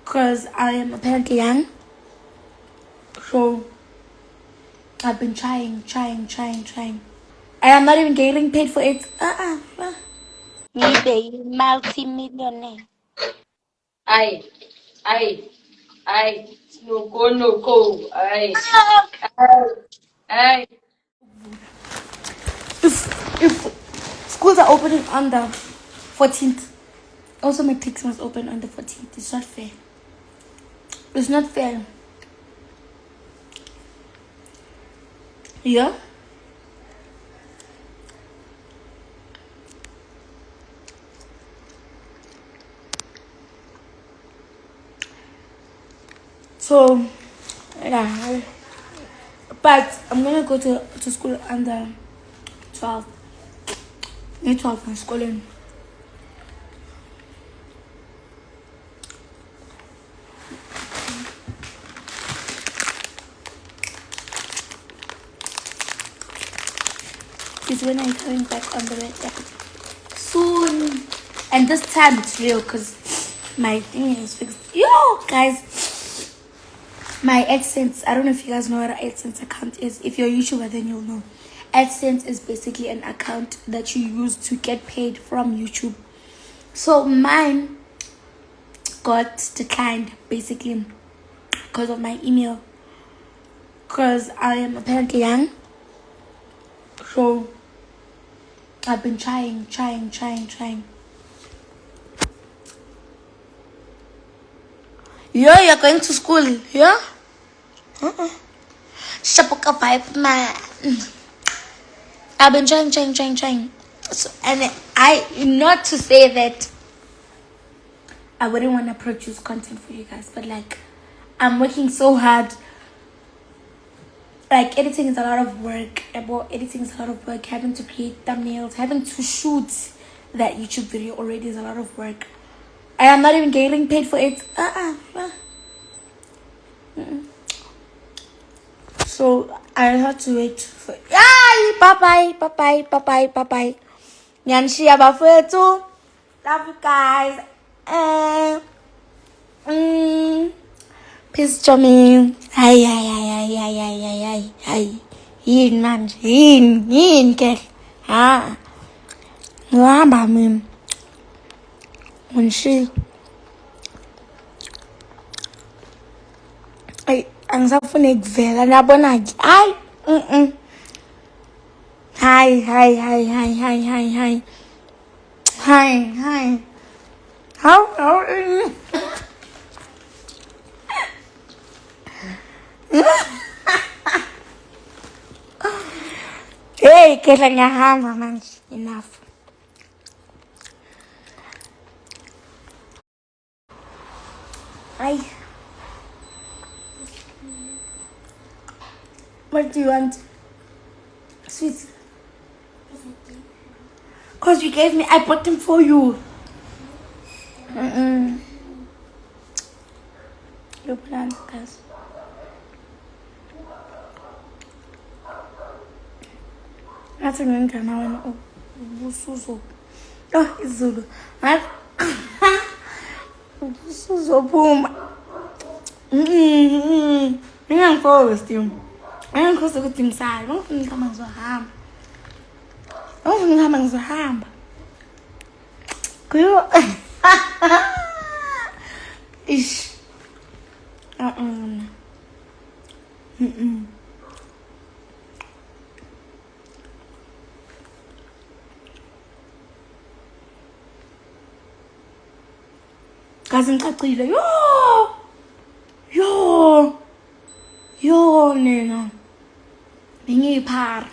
because I am apparently young. So I've been trying. I am not even getting paid for it. Me be multi-millionaire. Ay, ay, ay, no go, ay, ay. If schools are opening on the 14th, also my matrix must open on the 14th. It's not fair. It's not fair. Yeah? So, yeah. But I'm gonna go to school under 12. May 12 I'm schooling. Is when I'm coming back on the red soon. And this time it's real because my thing is fixed. Yo, guys, my AdSense. I don't know if you guys know what an AdSense account is. If you're a YouTuber, then you'll know. AdSense is basically an account that you use to get paid from YouTube. So mine got declined basically because of my email. Because I am apparently young. So I've been trying. You're going to school, yeah? Shapoka vibe, man. I've been trying. So, and not to say that I wouldn't want to produce content for you guys, but like, I'm working so hard. Like, editing is a lot of work. Having to create thumbnails, having to shoot that YouTube video already is a lot of work. I am not even getting paid for it. So I have to wait for. Bye bye. Nyanshi abafethu. Love you guys. Peace to me. Hi. Yini manje? Yini ke? Ha. Ngihamba mina. Ngishi. Ay, angisafuna ukuvela nabona nje. Hayi. Hi. Hi. How Hey, kehla ngiyahamba manje. Enough. Hi. What do you want? Sweet. Because you gave me, I bought them for you. You plan, guys. That's a good one. Ubusuzo. Oh, Izulu. Ubusuzo phuma. Ngiyangiphost you. Ngiyangiphost ukuthi ngisale. Ngifuna ngihamba ngizohamba. Kuyo. Ish. Kazi ngicacile. Yo nina. Bengiyiphara.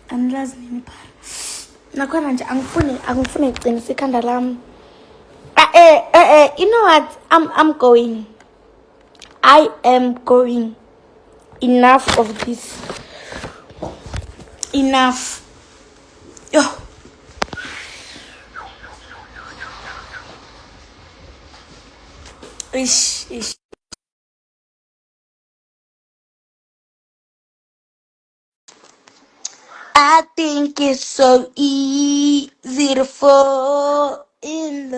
Angilazi nini iphara. Nakhona nje angifuni iqinisa ikhanda lami. You know what? I'm going. I am going. Enough of this. Enough. Yo. Ish. I think it's so easy to fall in love.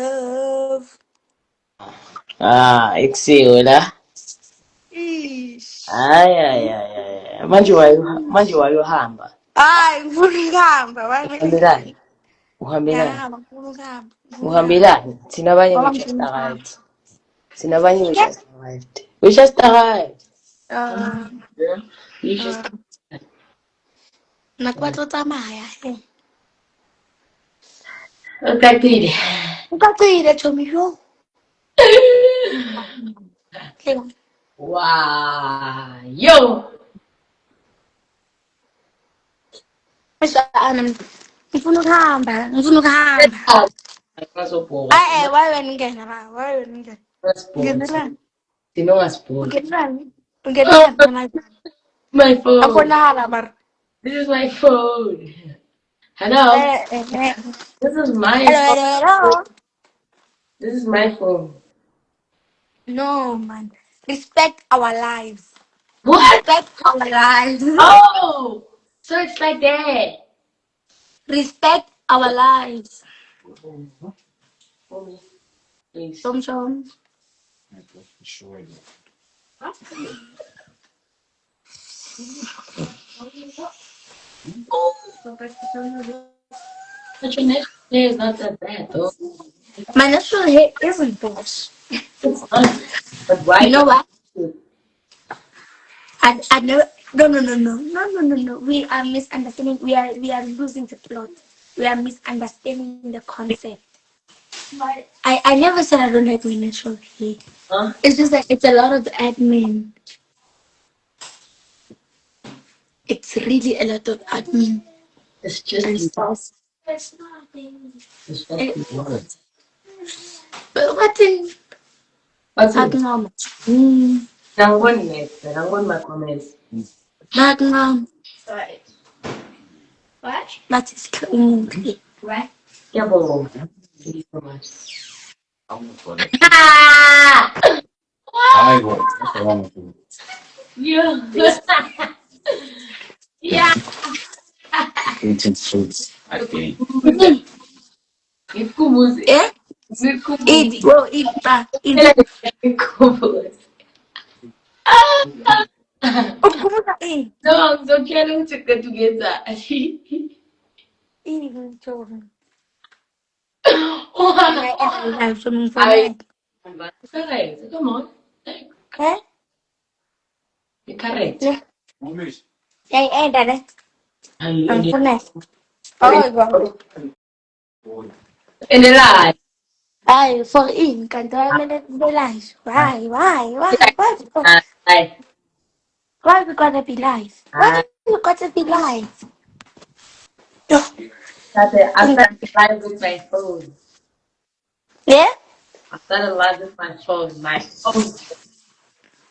Ekuseni la. Ish. Hayi. Manje wayohamba. Hayi, ngifuna ukuhamba. Uhambelani? Uhambelani? Ngiyahamba, ngifuna ukuhamba. Ngifuna ukuhamba. Uhambelani? Thina abanye we Ngoba just ngifuna ukuhamba. arrived. Thina abanye we just arrived. We just arrived. Yeah. We just Nako ba tlo tsamaya he. Uqaqile. Ucacile Chomi yo. Hleka. Wow. Yo. Mshana mina. Ngifuna ukuhamba. Ngifuna ukuhamba. Why wena ngena la? Why wena ngena? Ngenelani? Thina ungasibhoni. Ungenelani? Ungenelani mina? My phone. Akonala mara. This is my phone. Hello. This is my phone. Hello. This is my phone. No, man. Respect our lives. What? Respect our lives. Oh, so it's like that. Respect our lives. For me, please. Shom. But your next day is not that bad, though. My natural hair isn't bush. It's not. But why? You know what? I never. No. We are misunderstanding. We are losing the plot. We are misunderstanding the concept. I never said I don't like my natural hair. Huh? It's just that it's a lot of admin. It's really a lot of admin It's just and you. stuff. It's just Eh, you. But what in What's it? Magnum? Rangon next. Rangon my comments. Magnum. Right. What? That is clean. Right. Yeah, boy. Thank you so much. I go. What's wrong with you? Yeah. Yeah. Eating fruits. I think. Nikubuze. Eh? Eat, bro, eat, eat. Nikubuze. Oh, come on, eat. No, I'm so trying to get together. Eat, children. Wow. I have some for I. that. It's alright. Come on. Okay? You're correct. Yeah. Mommy's. Hey, Daddy. And I'm in for that. Oh, God. the line. Ay, for in, can't I realize? Why? Like, Why we gotta be live? Why I do you gotta be live? started live with my phone. Yeah? I started live with my phone. My phone.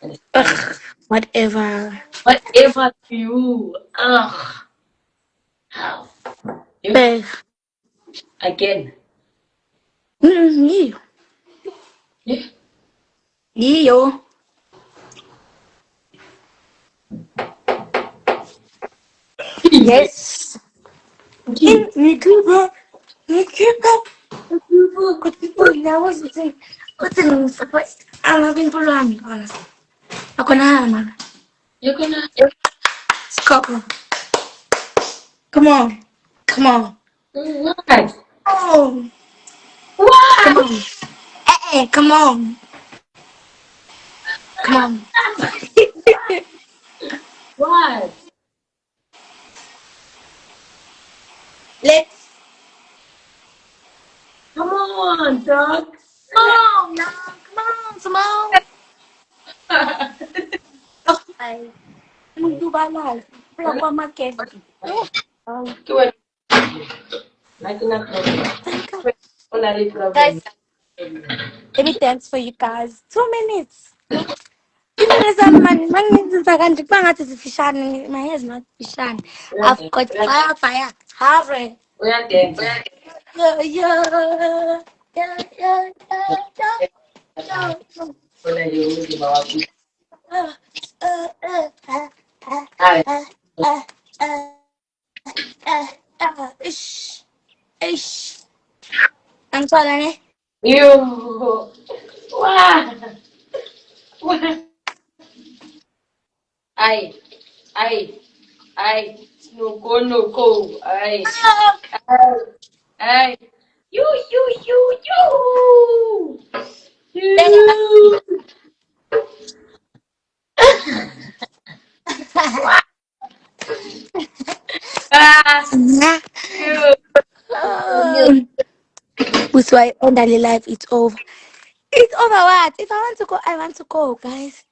And it's funny. Ugh, whatever. Whatever to you. Ugh. You Ugh. again. You. Yeah. You. Yes. Nikiba. Now what's the thing? What's the news? I'm having problem. Ako na, man. You're gonna. Couple. Come on. What? Oh, come What? on. Come on. Come on. What? Let's. Come on, dog. Come on. Okay. Magdo ba na? Wala pa market. Oh, Keep like in a guys, problem. let me dance for you guys. 2 minutes. 2 minutes on man. Man, my hair is not fishan. I've got fire. Hurry. We are dancing. Yeah. When I do with our people. Uh, uh, uh, uh, Hi. uh, uh, uh, Ish. I'm sorry. You. Wow. Ay, ay, ay. No go, no go. Ay, ay, ay. You. You. Ah, you. Which why under life it's over. It's over what? If I want to go, I want to go, guys.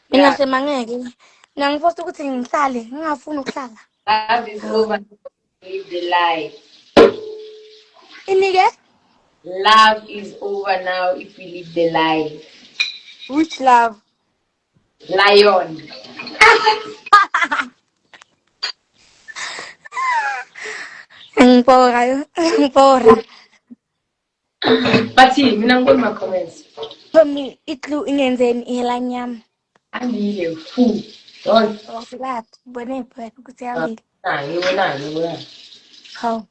Yeah, Ngingasemangeke. Ngangifose ukuthi ngihlale, ngingafuni ukuhlala. love is over. Live the life. Inike? Love is over now if you live the life. Which love? Lion. Ngipora yo. Ngipora. But see, mina ngibona my comments. For me, itlu ingenzeni ihelanyama. Andile fu. Don't. Wasilat. Bone phela ukuthi yawile. Ngibona. Haw.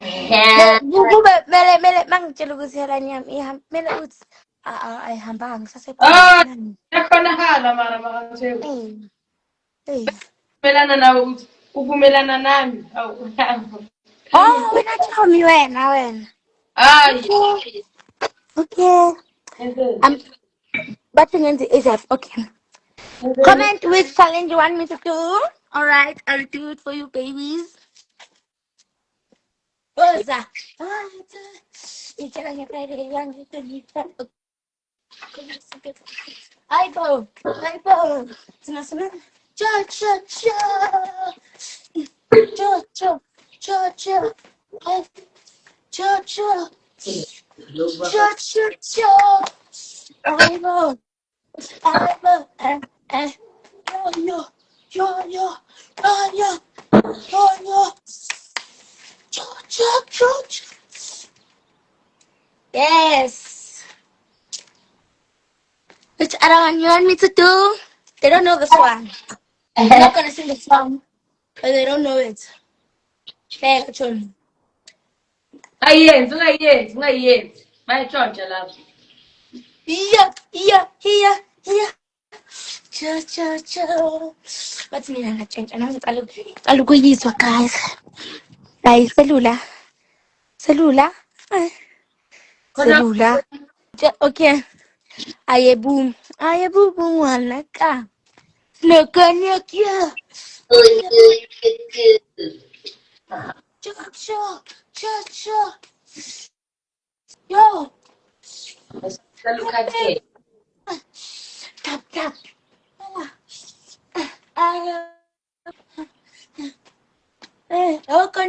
Yeah. Kube mele mangitshela ukuthi ihelanyama mele uthi ayihambanga Ah, ngisasekhona. yakhonakala mara makatheko. Hey. Melana nawe uthi ukumelana nami. Awu. Oh, wena Chomi wena. Ay. Okay. But ngenze is okay. Comment which challenge you want me to do. Alright, I'll do it for you, babies. Rosa. Aibo. Cha. Aibo. Yo. Cha. Yes. Which other one you want me to do? They don't know this one. I'm not gonna sing the song, but they don't know it. Hey, Chomi. Ungayenzi. Bayitshontsha lapho. Here. Cha. But me not change. And I look this one, guys. Like cellular. Ay, Cellular. Okay. Aye boom wanaka. Look on your gear. Cha. Yo. Look at it. Tap. Aye.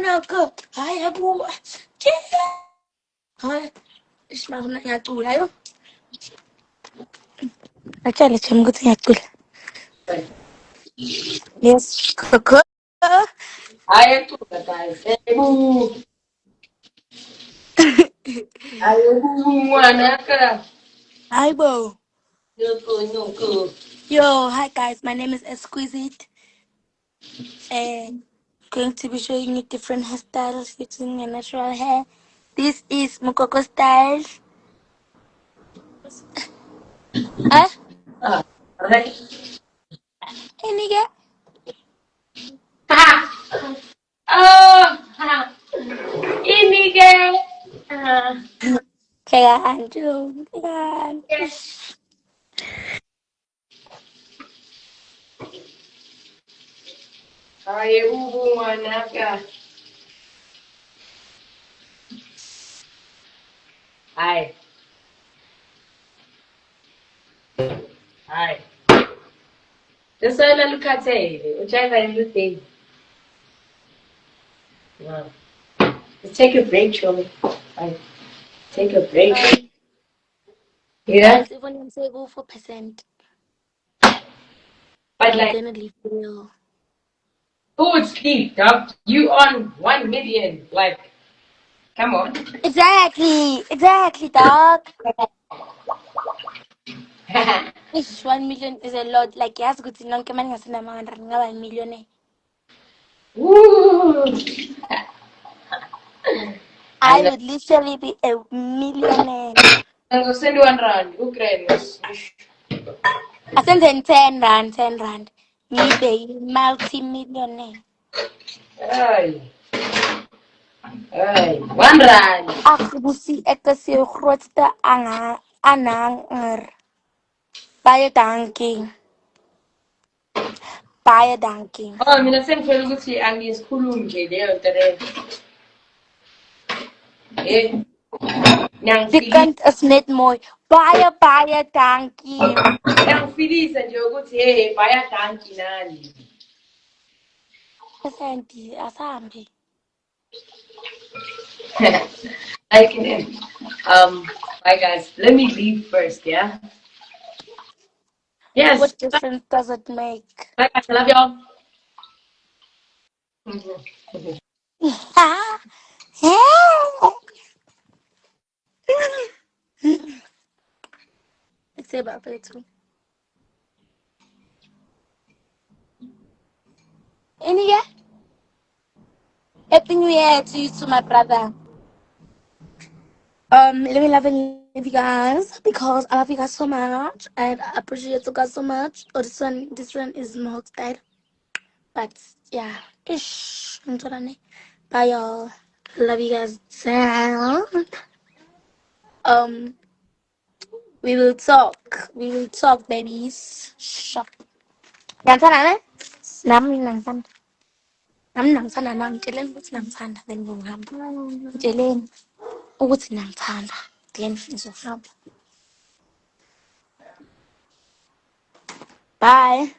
Noko. Aye boom. Hi. Ismail na ngiyacula yo. Atshale Chomi ukuthi ngiyacula. Yes. Coco. Ayacuka guys. Ayebu mwanaka. Aibo. Noko. Yo, hi guys. My name is Exquisite. And going to be showing you different hairstyles using my natural hair. This is Mukoko style. Ah, Right. hey nigga. Oh, ini girl. Kailangan. Ayebu mwanaka. Hi. Just so look at it. Whichever you think. Wow. Take a break, Chomi. Take a break. Guys, even if say go 4%, But I'm like, gonna leave real. who would sleep, dog? You on 1 million. Like, come on. Exactly, dog. Ish, 1 million is a lot. Like, yes, good to know. Come on, 1 million. Woo! I would literally be a millionaire. I'm going to send you 1 rand. Ukraine. I sent him 10 rand, 10 rand. Me be multi-millionaire. Ay, ay. 1 rand. Aku busi ek is jou grootste aanhanger. Baie dankie. Baie dankie. Oh, mina sengifela ukuthi angisikhulumi nje leyo nto leyo. Die Ngiyangifilisa. kind is net mooi. Baie dankie. Ngiyangifilisa nje ukuthi hey, baya danki nani. Asante, asambe. I can bye guys. Let me leave first, yeah? Yes. What difference does it make? Bye guys, I love y'all. Let's say about it too. Any yeah? Happy New Year to you, to my brother. Let me love and leave you guys because I love you guys so much and I appreciate you guys so much. Oh, this one is more style, but yeah, ish. Bye, y'all. Love you guys down. We will talk. We will talk, babies. Shop. Nangsana, ne? Nangsana. Nangsana, ngitshelen ukuthi nangithanda then ngizohamba. Ngitsheleni ukuthi nangithanda then ngizohamba. Bye.